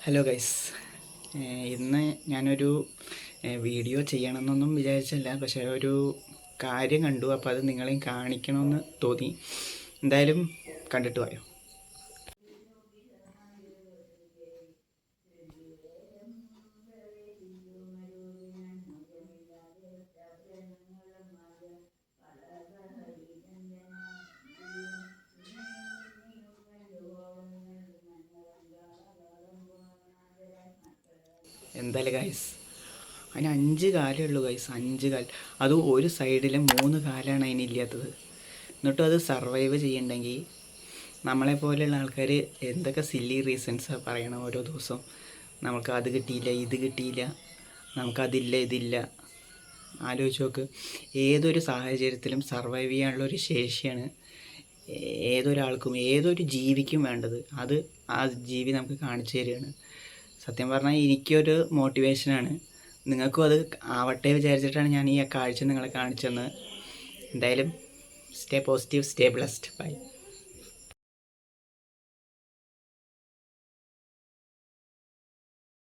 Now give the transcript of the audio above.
Hello guys, ഇന്ന് ഞാനൊരു video ചെയ്യണമെന്നൊന്നും വിചാരിച്ചില്ല. പക്ഷേ ഒരു കാര്യം കണ്ടു, അപ്പോൾ അത് നിങ്ങളെയും കാണിക്കണമെന്ന് തോന്നി. എന്തായാലും കണ്ടിട്ട് പോയോ. എന്തായാലും ഗൈസ്, അതിന് 5 കാലേ ഉള്ളൂ ഗൈസ്, 5 കാൽ. അത് ഒരു സൈഡിൽ 3 കാലാണ് അതിനില്ലാത്തത്. എന്നിട്ടും അത് സർവൈവ് ചെയ്യണമെങ്കിൽ നമ്മളെപ്പോലെയുള്ള ആൾക്കാർ എന്തൊക്കെ സില്ലി റീസൺസാണ് പറയണം ഓരോ ദിവസം. നമുക്ക് അത് കിട്ടിയില്ല, ഇത് കിട്ടിയില്ല, നമുക്കതില്ല, ഇതില്ല. ആലോചിച്ച് നോക്ക്. ഏതൊരു സാഹചര്യത്തിലും സർവൈവ് ചെയ്യാനുള്ളൊരു ശേഷിയാണ് ഏതൊരാൾക്കും ഏതൊരു ജീവിക്കും വേണ്ടത്. അത് ആ ജീവി നമുക്ക് കാണിച്ചു തരികയാണ്. സത്യം പറഞ്ഞാൽ എനിക്കൊരു മോട്ടിവേഷനാണ്. നിങ്ങൾക്കും അത് ആവട്ടെ വിചാരിച്ചിട്ടാണ് ഞാൻ ഈ കാഴ്ച നിങ്ങളെ കാണിച്ചതെന്ന്. എന്തായാലും stay positive, stay blessed. By.